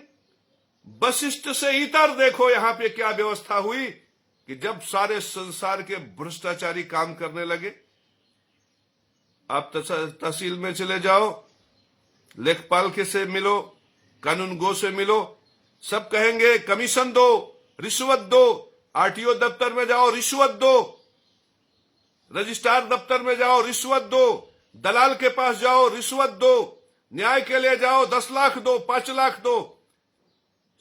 वशिष्ठ से इतर देखो यहां पे क्या व्यवस्था हुई कि जब सारे संसार के भ्रष्टाचारी काम करने लगे, आप तहसील में चले जाओ, लेखपाल के से मिलो, कानून गो से मिलो, सब कहेंगे कमीशन दो, रिश्वत दो। आरटीओ दफ्तर में जाओ, रिश्वत दो। रजिस्ट्रार दफ्तर में जाओ, रिश्वत दो। दलाल के पास जाओ, रिश्वत दो। न्याय के लिए जाओ, 10 लाख दो, 5 लाख दो।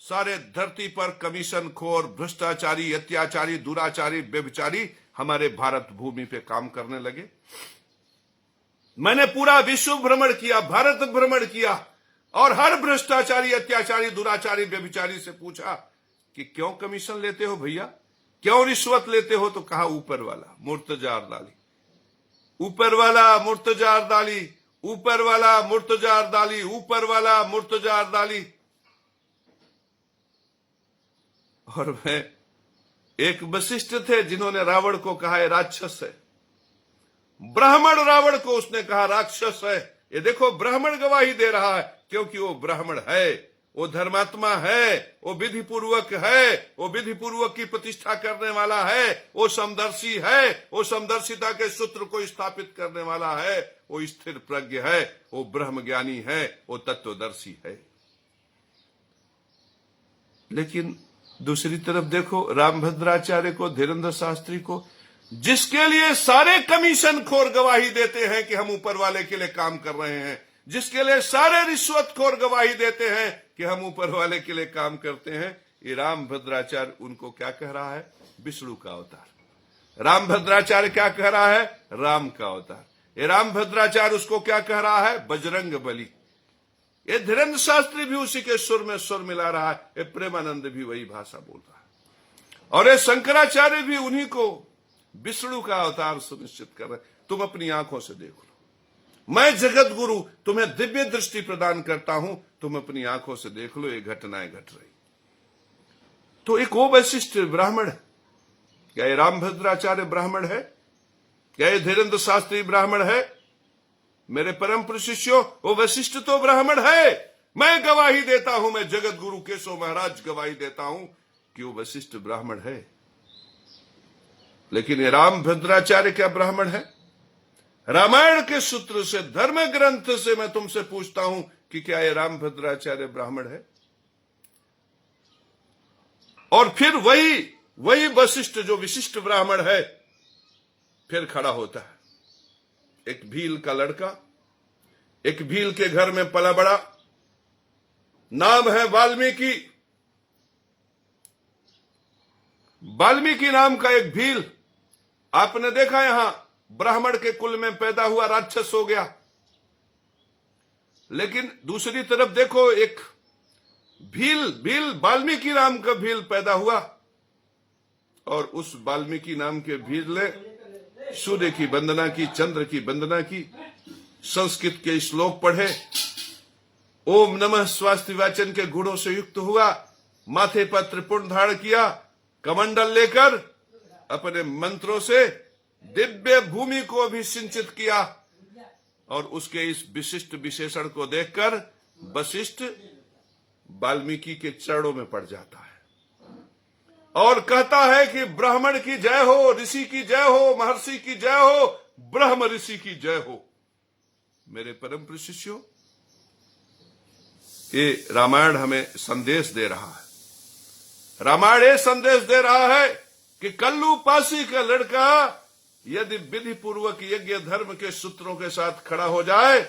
सारे धरती पर कमीशन खोर, भ्रष्टाचारी, अत्याचारी, दुराचारी, व्यभिचारी हमारे भारत भूमि पे काम करने लगे। मैंने पूरा विश्व भ्रमण किया, भारत भ्रमण किया और हर भ्रष्टाचारी, अत्याचारी, दुराचारी, व्यभिचारी से पूछा कि क्यों कमीशन लेते हो भैया, क्यों रिश्वत लेते हो? तो कहा ऊपर वाला मुर्तजा अरदाली, ऊपर वाला मुर्तजा अरदाली, ऊपर वाला मुर्तजा अरदाली, ऊपर वाला मुर्तजा अरदाली। और मैं एक वशिष्ठ थे जिन्होंने रावण को कहा है राक्षस है। ब्राह्मण रावण को उसने कहा राक्षस है। ये देखो ब्राह्मण गवाही दे रहा है क्योंकि वो ब्राह्मण है, वो धर्मात्मा है, वो विधि पूर्वक है, वो विधि पूर्वक की प्रतिष्ठा करने वाला है, वो समदर्शी है, वो समदर्शिता के सूत्र को स्थापित करने वाला है, वो स्थिर प्रज्ञ है, वो ब्रह्म ज्ञानी है, वो तत्वदर्शी है। लेकिन दूसरी तरफ देखो रामभद्राचार्य को, धीरेन्द्र शास्त्री को, जिसके लिए सारे कमीशन खोर गवाही देते हैं कि हम ऊपर वाले के लिए काम कर रहे हैं, जिसके लिए सारे रिश्वत खोर गवाही देते हैं कि हम ऊपर वाले के लिए काम करते हैं, ये रामभद्राचार्य उनको क्या कह रहा है? विष्णु का अवतार। रामभद्राचार्य क्या कह रहा है? राम का अवतार। ये रामभद्राचार्य उसको क्या कह रहा है? बजरंग बली। ये धीरेन्द्र शास्त्री भी उसी के सुर में सुर मिला रहा है, ये प्रेमानंद भी वही भाषा बोल रहा है, और ये शंकराचार्य भी उन्हीं को विष्णु का अवतार सुनिश्चित कर रहे। तुम अपनी आंखों से देख लो, मैं जगत गुरु तुम्हें दिव्य दृष्टि प्रदान करता हूं, तुम अपनी आंखों से देख लो ये घटनाएं घट रही। तो एक वो वशिष्ठ ब्राह्मण है, क्या ये रामभद्राचार्य ब्राह्मण है? क्या ये धीरेन्द्र शास्त्री ब्राह्मण है? मेरे परम प्रिय शिष्यों, वो वशिष्ठ तो ब्राह्मण है। मैं गवाही देता हूं, मैं जगत गुरु केशव महाराज गवाही देता हूं कि वो वशिष्ठ ब्राह्मण है। लेकिन ये रामभद्राचार्य क्या ब्राह्मण है? रामायण के सूत्र से, धर्म ग्रंथ से मैं तुमसे पूछता हूं कि क्या ये रामभद्राचार्य ब्राह्मण है? और फिर वही वशिष्ठ जो विशिष्ट ब्राह्मण है फिर खड़ा होता है। एक भील का लड़का, एक भील के घर में पला बड़ा, नाम है वाल्मीकि। वाल्मीकि नाम का एक भील, आपने देखा यहां ब्राह्मण के कुल में पैदा हुआ, राक्षस हो गया। लेकिन दूसरी तरफ देखो, एक भील वाल्मीकि नाम का भील पैदा हुआ, और उस वाल्मीकि नाम के भील ने सूर्य की वंदना की, चंद्र की वंदना की, संस्कृत के श्लोक पढ़े, ओम नमः स्वास्थ्य वाचन के गुणों से युक्त हुआ, माथे पर त्रिपुंड धारण किया, कमंडल लेकर अपने मंत्रों से दिव्य भूमि को भी सिंचित किया, और उसके इस विशिष्ट विशेषण को देखकर वशिष्ठ वाल्मीकि के चरणों में पड़ जाता है और कहता है कि ब्राह्मण की जय हो, ऋषि की जय हो, महर्षि की जय हो, ब्रह्म ऋषि की जय हो। मेरे परम प्रिय शिष्यों, ये रामायण हमें संदेश दे रहा है। रामायण ये संदेश दे रहा है कि कल्लू पासी का लड़का यदि विधि पूर्वक यज्ञ धर्म के सूत्रों के साथ खड़ा हो जाए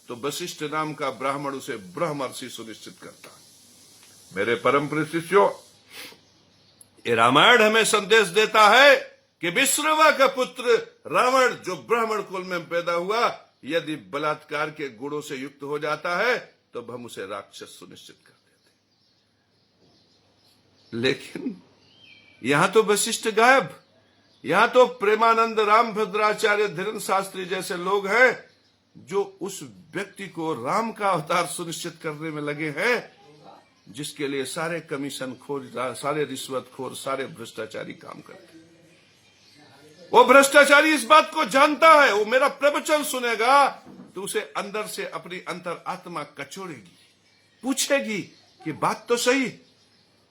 तो वशिष्ठ नाम का ब्राह्मण उसे ब्रह्मर्षि सुनिश्चित करता है। मेरे परम प्रिय शिष्यों, ये रामायण हमें संदेश देता है कि विश्रवा का पुत्र रावण जो ब्राह्मण कुल में पैदा हुआ, यदि बलात्कार के गुणों से युक्त हो जाता है तो हम उसे राक्षस सुनिश्चित कर देते। लेकिन यहां तो वशिष्ठ गायब, यहां तो प्रेमानंद, रामभद्राचार्य, धीरेन्द्र शास्त्री जैसे लोग हैं जो उस व्यक्ति को राम का अवतार सुनिश्चित करने में लगे हैं जिसके लिए सारे कमीशन खोर, सारे रिश्वतखोर, सारे भ्रष्टाचारी काम करते हैं। वो भ्रष्टाचारी इस बात को जानता है, वो मेरा प्रवचन सुनेगा तो उसे अंदर से अपनी अंतर आत्मा कचोड़ेगी, पूछेगी कि बात तो सही।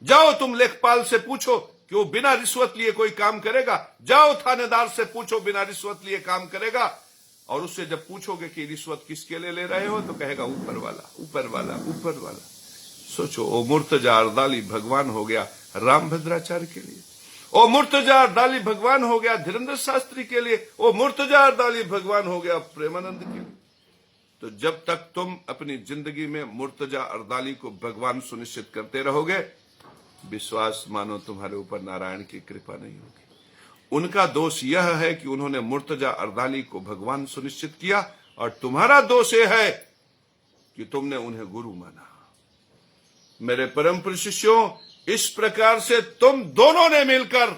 जाओ तुम लेखपाल से पूछो कि वो बिना रिश्वत लिए कोई काम करेगा, जाओ थानेदार से पूछो बिना रिश्वत लिए काम करेगा। और उससे जब पूछोगे कि रिश्वत किसके लिए ले रहे हो तो कहेगा ऊपर वाला, ऊपर वाला, ऊपर वाला। सोचो, ओ मुर्तजा अरदाली भगवान हो गया रामभद्राचार्य के लिए, ओ मुर्तजा अरदाली भगवान हो गया धीरेन्द्र शास्त्री के लिए, ओ मुर्तजा अरदाली भगवान हो गया प्रेमानंद के लिए। तो जब तक तुम अपनी जिंदगी में मुर्तजा अरदाली को भगवान सुनिश्चित करते रहोगे, विश्वास मानो तुम्हारे ऊपर नारायण की कृपा नहीं होगी। उनका दोष यह है कि उन्होंने मुर्तजा अरदाली को भगवान सुनिश्चित किया, और तुम्हारा दोष यह है कि तुमने उन्हें गुरु माना। मेरे परम प्रिय शिष्यों, इस प्रकार से तुम दोनों ने मिलकर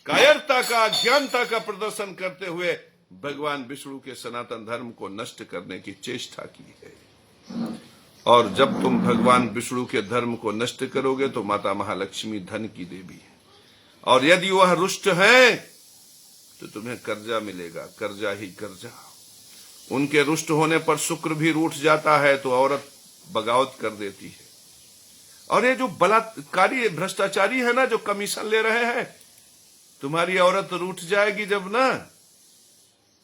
कायरता का, अज्ञानता का प्रदर्शन करते हुए भगवान विष्णु के सनातन धर्म को नष्ट करने की चेष्टा की है। और जब तुम भगवान विष्णु के धर्म को नष्ट करोगे तो माता महालक्ष्मी धन की देवी है, और यदि वह रुष्ट है तो तुम्हें कर्जा मिलेगा, कर्जा ही कर्जा। उनके रुष्ट होने पर शुक्र भी रूठ जाता है तो औरत बगावत कर देती है। और ये जो बलात्कारी भ्रष्टाचारी है ना, जो कमीशन ले रहे हैं, तुम्हारी औरत रूठ जाएगी जब ना,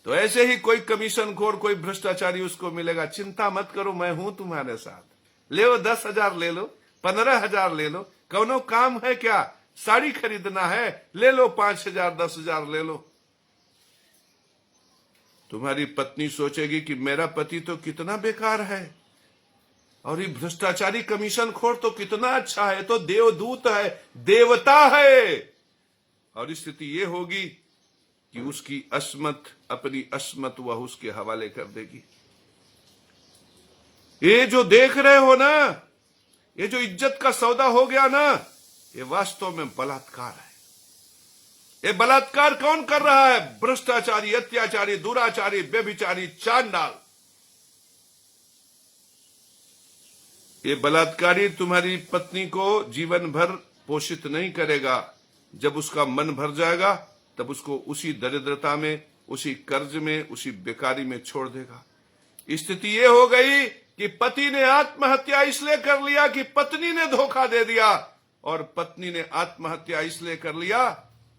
तो ऐसे ही कोई कमीशन खोर, कोई भ्रष्टाचारी उसको मिलेगा। चिंता मत करो, मैं हूं तुम्हारे साथ, ले लो 10,000 ले लो, 15,000 ले लो, कौनो काम है क्या, साड़ी खरीदना है ले लो, 5,000 10,000 ले लो। तुम्हारी पत्नी सोचेगी कि मेरा पति तो कितना बेकार है, और ये भ्रष्टाचारी कमीशन खोर तो कितना अच्छा है, तो देवदूत है, देवता है। और स्थिति ये होगी कि उसकी अस्मत, अपनी अस्मत वह उसके हवाले कर देगी। ये जो देख रहे हो ना, ये जो इज्जत का सौदा हो गया ना, ये वास्तव में बलात्कार है। ये बलात्कार कौन कर रहा है? भ्रष्टाचारी, अत्याचारी, दुराचारी, व्यभिचारी, चांडाल। ये बलात्कारी तुम्हारी पत्नी को जीवन भर पोषित नहीं करेगा। जब उसका मन भर जाएगा तब उसको उसी दरिद्रता में, उसी कर्ज में, उसी बेकारी में छोड़ देगा। स्थिति ये हो गई कि पति ने आत्महत्या इसलिए कर लिया कि पत्नी ने धोखा दे दिया, और पत्नी ने आत्महत्या इसलिए कर लिया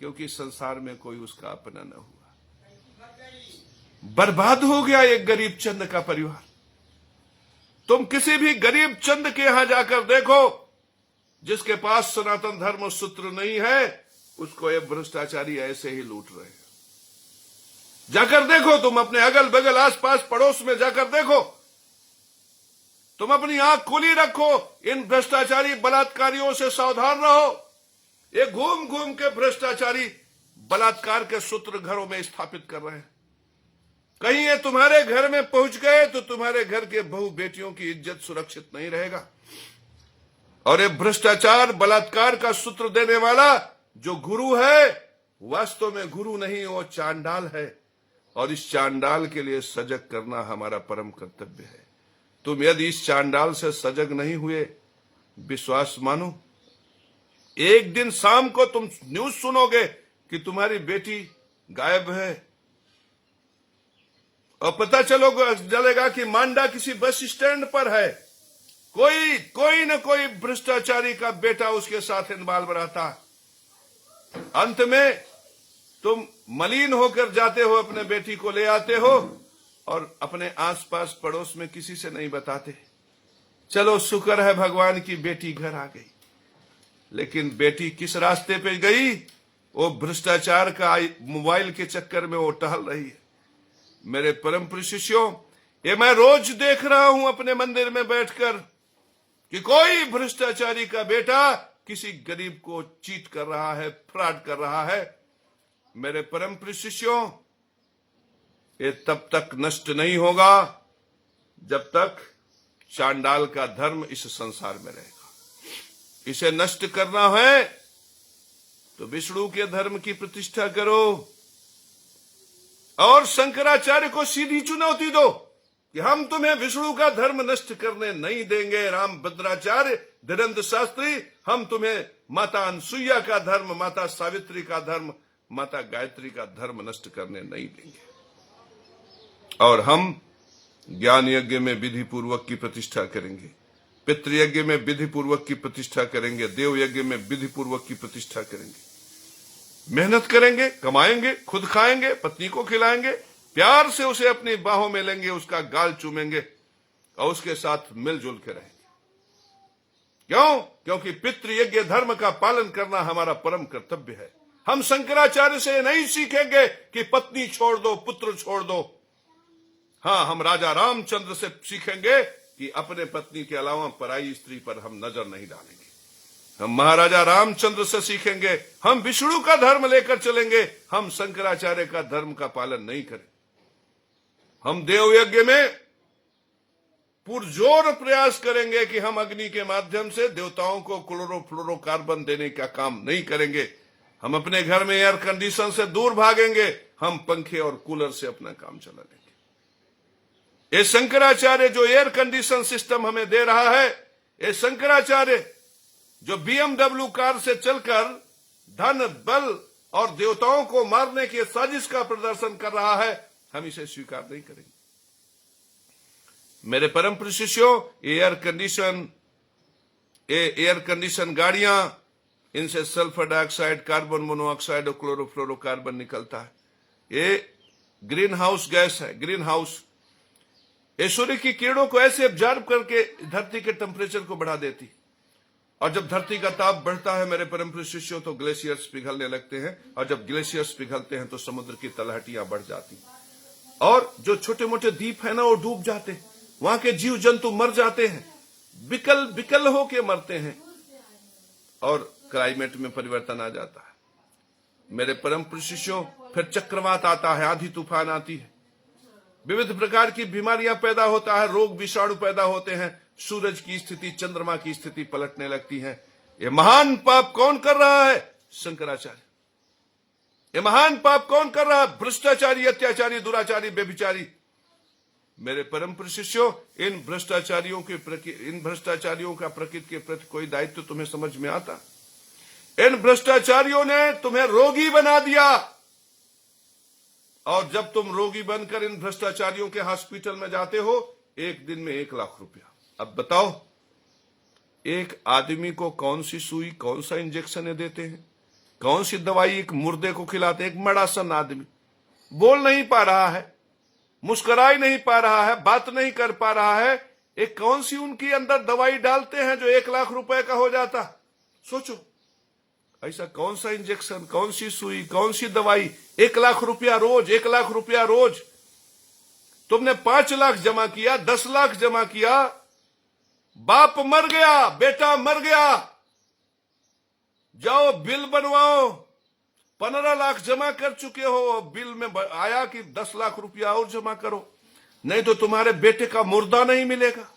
क्योंकि संसार में कोई उसका अपना न हुआ। बर्बाद हो गया एक गरीब चंद का परिवार। तुम किसी भी गरीब चंद के यहां जाकर देखो, जिसके पास सनातन धर्म सूत्र नहीं है, उसको ये भ्रष्टाचारी ऐसे ही लूट रहे हैं। जाकर देखो, तुम अपने अगल बगल, आसपास, पड़ोस में जाकर देखो, तुम अपनी आंख खुली रखो, इन भ्रष्टाचारी बलात्कारियों से सावधान रहो। ये घूम घूम के भ्रष्टाचारी बलात्कार के सूत्र घरों में स्थापित कर रहे हैं। कहीं ये तुम्हारे घर में पहुंच गए तो तुम्हारे घर के बहू बेटियों की इज्जत सुरक्षित नहीं रहेगा। और ये भ्रष्टाचार, बलात्कार का सूत्र देने वाला जो गुरु है, वास्तव में गुरु नहीं, वो चांडाल है। और इस चांडाल के लिए सजग करना हमारा परम कर्तव्य है। तुम यदि इस चांडाल से सजग नहीं हुए, विश्वास मानो, एक दिन शाम को तुम न्यूज सुनोगे कि तुम्हारी बेटी गायब है, और पता चलेगा कि मांडा किसी बस स्टैंड पर है। कोई न कोई भ्रष्टाचारी का बेटा उसके साथ इन्वॉल्व रहता। अंत में तुम मलिन होकर जाते हो, अपने बेटी को ले आते हो और अपने आसपास पड़ोस में किसी से नहीं बताते। चलो शुक्र है भगवान की बेटी घर आ गई। लेकिन बेटी किस रास्ते पे गई? वो भ्रष्टाचार का मोबाइल के चक्कर में वो टहल रही है। मेरे परम प्रिय शिष्यों, ये मैं रोज देख रहा हूं अपने मंदिर में बैठकर कि कोई भ्रष्टाचारी का बेटा किसी गरीब को चीट कर रहा है, फ्रॉड कर रहा है। मेरे परम प्रिय शिष्यों, ये तब तक नष्ट नहीं होगा जब तक चांडाल का धर्म इस संसार में रहेगा। इसे नष्ट करना है तो विष्णु के धर्म की प्रतिष्ठा करो और शंकराचार्य को सीधी चुनौती दो कि हम तुम्हें विष्णु का धर्म नष्ट करने नहीं देंगे। रामभद्राचार्य, धीरेन्द्र शास्त्री, हम तुम्हें माता अनसुईया का धर्म, माता सावित्री का धर्म, माता गायत्री का धर्म नष्ट करने नहीं देंगे। और हम ज्ञान यज्ञ में विधि पूर्वक की प्रतिष्ठा करेंगे, पितृयज्ञ में विधि पूर्वक की प्रतिष्ठा करेंगे, देव यज्ञ में विधि पूर्वक की प्रतिष्ठा करेंगे। मेहनत करेंगे, कमाएंगे, खुद खाएंगे, पत्नी को खिलाएंगे, प्यार से उसे अपनी बाहों में लेंगे, उसका गाल चूमेंगे और उसके साथ मिलजुल के रहेंगे। क्यों? क्योंकि पितृयज्ञ धर्म का पालन करना हमारा परम कर्तव्य है। हम शंकराचार्य से नहीं सीखेंगे कि पत्नी छोड़ दो, पुत्र छोड़ दो। हाँ, हम राजा रामचंद्र से सीखेंगे कि अपने पत्नी के अलावा पराई स्त्री पर हम नजर नहीं डालेंगे। हम महाराजा रामचंद्र से सीखेंगे, हम विष्णु का धर्म लेकर चलेंगे, हम शंकराचार्य का धर्म का पालन नहीं करें। हम देव यज्ञ में पुरजोर प्रयास करेंगे कि हम अग्नि के माध्यम से देवताओं को क्लोरोफ्लोरोकार्बन देने का काम नहीं करेंगे। हम अपने घर में एयर कंडीशन से दूर भागेंगे, हम पंखे और कूलर से अपना काम चला लेंगे। ये शंकराचार्य जो एयर कंडीशन सिस्टम हमें दे रहा है, ये शंकराचार्य जो BMW कार से चलकर धन, बल और देवताओं को मारने की साजिश का प्रदर्शन कर रहा है, हम इसे स्वीकार नहीं करेंगे। मेरे परम प्रिय शिष्यों, एयर कंडीशन गाड़ियां, इनसे सल्फर डाइऑक्साइड, कार्बन मोनोऑक्साइड और क्लोरोफ्लोरोकार्बन निकलता है। ये ग्रीन हाउस गैस है, ग्रीन हाउस। ये सूर्य की किरणों को ऐसे एब्जॉर्ब करके धरती के टेम्परेचर को बढ़ा देती, और जब धरती का ताप बढ़ता है मेरे परम प्रिय शिष्यों, तो ग्लेशियर्स पिघलने लगते हैं, और जब ग्लेशियर्स पिघलते हैं तो समुद्र की तलहटियां बढ़ जाती, और जो छोटे मोटे द्वीप है ना, वो डूब जाते हैं, वहां के जीव जंतु मर जाते हैं, बिकल होके मरते हैं, और क्लाइमेट में परिवर्तन आ जाता है। मेरे परम प्रिय शिष्यों, फिर चक्रवात आता है, आंधी तूफान आती है, विविध प्रकार की बीमारियां पैदा होता है, रोग विषाणु पैदा होते हैं, सूरज की स्थिति, चंद्रमा की स्थिति पलटने लगती है। ये महान पाप कौन कर रहा है? शंकराचार्य। ये महान पाप कौन कर रहा है? भ्रष्टाचारी, अत्याचारी, दुराचारी, व्यभिचारी। मेरे परम प्रिय शिष्यों, इन भ्रष्टाचारियों का प्रकृति के प्रति कोई दायित्व तुम्हें समझ में आता? इन भ्रष्टाचारियों ने तुम्हें रोगी बना दिया, और जब तुम रोगी बनकर इन भ्रष्टाचारियों के हॉस्पिटल में जाते हो, एक दिन में 1 लाख रुपया। अब बताओ, एक आदमी को कौन सी सुई, कौन सा इंजेक्शन देते हैं, कौन सी दवाई एक मुर्दे को खिलाते हैं? एक मड़ासन आदमी, बोल नहीं पा रहा है, मुस्कुरा ही नहीं पा रहा है, बात नहीं कर पा रहा है, एक कौन सी उनके अंदर दवाई डालते हैं जो 1 लाख रुपए का हो जाता? सोचो, ऐसा कौन सा इंजेक्शन, कौन सी सुई, कौन सी दवाई? 1 लाख रुपया रोज, 1 लाख रुपया रोज। तुमने 5 लाख जमा किया, 10 लाख जमा किया, बाप मर गया, बेटा मर गया, जाओ बिल बनवाओ, 15 लाख जमा कर चुके हो, बिल में आया कि 10 लाख रुपया और जमा करो, नहीं तो तुम्हारे बेटे का मुर्दा नहीं मिलेगा,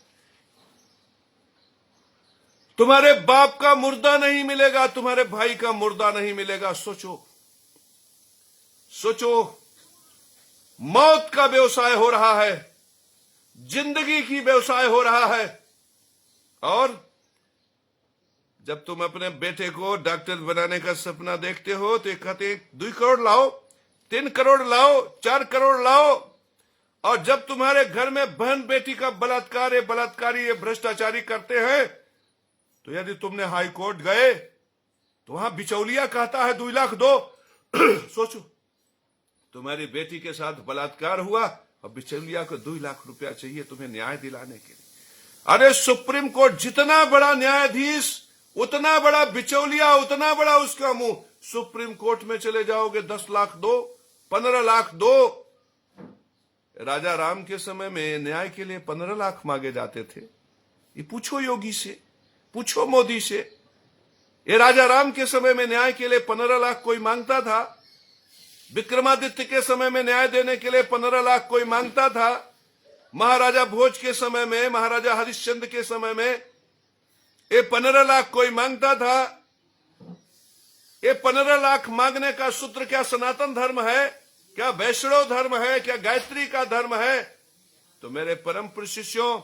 तुम्हारे बाप का मुर्दा नहीं मिलेगा, तुम्हारे भाई का मुर्दा नहीं मिलेगा। सोचो सोचो, मौत का व्यवसाय हो रहा है, जिंदगी की व्यवसाय हो रहा है। और जब तुम अपने बेटे को डॉक्टर बनाने का सपना देखते हो तो कहते 2 करोड़ लाओ, 3 करोड़ लाओ, 4 करोड़ लाओ, और जब तुम्हारे घर में बहन बेटी का बलात्कारी ये भ्रष्टाचारी करते हैं, तो यदि तुमने हाई कोर्ट गए तो वहां बिचौलिया कहता है 2 लाख दो। सोचो, तुम्हारी बेटी के साथ बलात्कार हुआ और बिचौलिया को 2 लाख रुपया चाहिए तुम्हें न्याय दिलाने के लिए। अरे सुप्रीम कोर्ट जितना बड़ा न्यायाधीश, उतना बड़ा बिचौलिया, उतना बड़ा उसका मुंह। सुप्रीम कोर्ट में चले जाओगे 10 लाख दो, 15 लाख दो। राजा राम के समय में न्याय के लिए 15 लाख मांगे जाते थे। ये पूछो योगी से, पूछो मोदी से। ये राजा राम के समय में न्याय के लिए 15 लाख कोई मांगता था? विक्रमादित्य के समय में न्याय देने के लिए 15 लाख कोई मांगता था? महाराजा भोज के समय में, महाराजा हरिश्चंद्र के समय में ये 15 लाख कोई मांगता था? ये 15 लाख मांगने का सूत्र क्या सनातन धर्म है? क्या वैष्णव धर्म है? क्या गायत्री का धर्म है? तो मेरे परम प्रिय शिष्यों,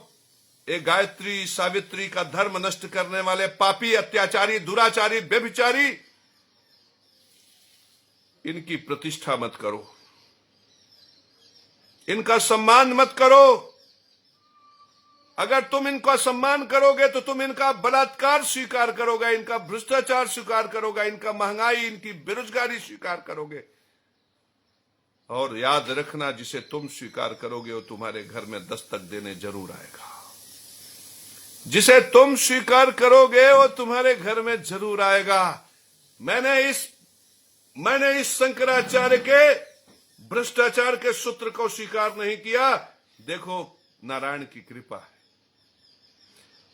ये गायत्री सावित्री का धर्म नष्ट करने वाले पापी, अत्याचारी, दुराचारी, व्यभिचारी, इनकी प्रतिष्ठा मत करो, इनका सम्मान मत करो। अगर तुम इनका सम्मान करोगे तो तुम इनका बलात्कार स्वीकार करोगे, इनका भ्रष्टाचार स्वीकार करोगे, इनका महंगाई, इनकी बेरोजगारी स्वीकार करोगे। और याद रखना, जिसे तुम स्वीकार करोगे वो तुम्हारे घर में दस्तक देने जरूर आएगा। जिसे तुम स्वीकार करोगे वो तुम्हारे घर में जरूर आएगा। मैंने इस शंकराचार्य के भ्रष्टाचार के सूत्र को स्वीकार नहीं किया। देखो नारायण की कृपा है।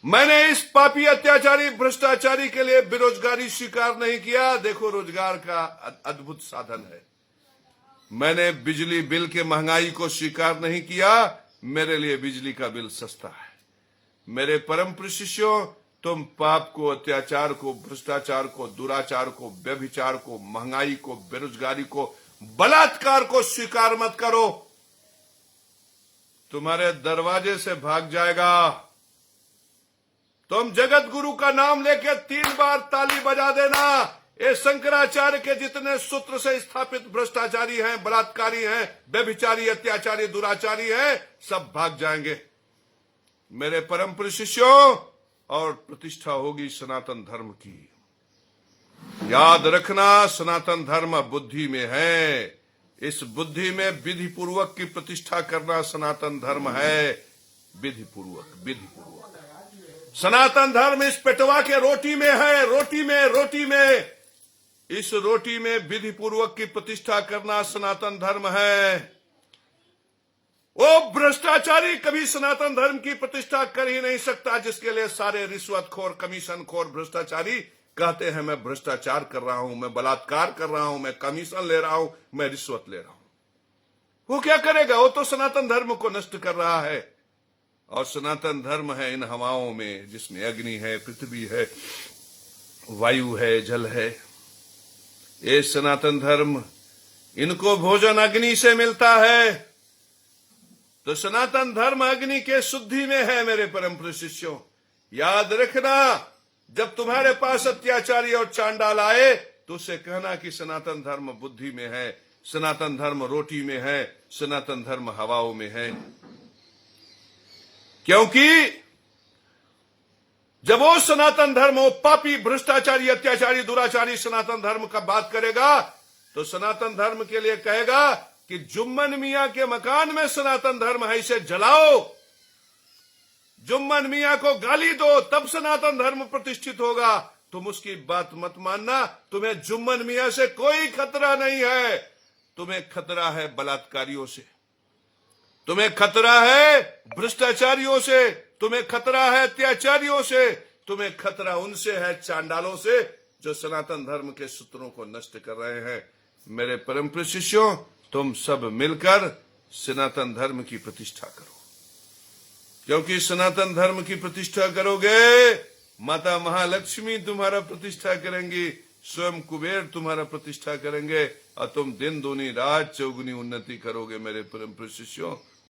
मैंने इस पापी, अत्याचारी, भ्रष्टाचारी के लिए बेरोजगारी स्वीकार नहीं किया। देखो रोजगार का अद्भुत साधन है। मैंने बिजली बिल के महंगाई को स्वीकार नहीं किया। मेरे लिए बिजली का बिल सस्ता है। मेरे परम प्रिय शिष्यों, तुम पाप को, अत्याचार को, भ्रष्टाचार को, दुराचार को, व्यभिचार को, महंगाई को, बेरोजगारी को, बलात्कार को स्वीकार मत करो। तुम्हारे दरवाजे से भाग जाएगा। तुम जगत गुरु का नाम लेके 3 बार ताली बजा देना। ये शंकराचार्य के जितने सूत्र से स्थापित भ्रष्टाचारी हैं, बलात्कारी हैं, व्यभिचारी, अत्याचारी, दुराचारी हैं, सब भाग जाएंगे मेरे परम प्रिय शिष्यों। और प्रतिष्ठा होगी सनातन धर्म की। याद रखना, सनातन धर्म बुद्धि में है। इस बुद्धि में विधि पूर्वक की प्रतिष्ठा करना सनातन धर्म है। विधि पूर्वक सनातन धर्म इस पेटवा के रोटी में है। रोटी में इस रोटी में विधि पूर्वक की प्रतिष्ठा करना सनातन धर्म है। वो भ्रष्टाचारी कभी सनातन धर्म की प्रतिष्ठा कर ही नहीं सकता, जिसके लिए सारे रिश्वतखोर, कमीशनखोर भ्रष्टाचारी कहते हैं मैं भ्रष्टाचार कर रहा हूं, मैं बलात्कार कर रहा हूं, मैं कमीशन ले रहा हूं, मैं रिश्वत ले रहा हूं। वो क्या करेगा? वो तो सनातन धर्म को नष्ट कर रहा है। और सनातन धर्म है इन हवाओं में, जिसमें अग्नि है, पृथ्वी है, वायु है, जल है। ये सनातन धर्म, इनको भोजन अग्नि से मिलता है। तो सनातन धर्म अग्नि के शुद्धि में है मेरे परम प्रिय शिष्यों। याद रखना, जब तुम्हारे पास अत्याचारी और चांडाल आए तो उसे कहना कि सनातन धर्म बुद्धि में है, सनातन धर्म रोटी में है, सनातन धर्म हवाओं में है। क्योंकि जब वो सनातन धर्म, वो पापी, भ्रष्टाचारी, अत्याचारी, दुराचारी सनातन धर्म का बात करेगा तो सनातन धर्म के लिए कहेगा कि जुम्मन मियां के मकान में सनातन धर्म है, इसे जलाओ। जुम्मन मियां को गाली दो, तब सनातन धर्म प्रतिष्ठित होगा। तुम उसकी बात मत मानना। तुम्हें जुम्मन मियां से कोई खतरा नहीं है। तुम्हें खतरा है बलात्कारियों से, तुम्हें खतरा है भ्रष्टाचारियों से, तुम्हें खतरा है अत्याचारियों से, तुम्हें खतरा उनसे है, चांडालों से, जो सनातन धर्म के सूत्रों को नष्ट कर रहे हैं। मेरे परम प्रिय शिष्यों, तुम सब मिलकर सनातन धर्म की प्रतिष्ठा करो। क्योंकि सनातन धर्म की प्रतिष्ठा करोगे, माता महालक्ष्मी तुम्हारा प्रतिष्ठा करेंगी, स्वयं कुबेर तुम्हारा प्रतिष्ठा करेंगे, और तुम दिन दूनी रात चौगुनी उन्नति करोगे मेरे परम प्रिय शिष्यों।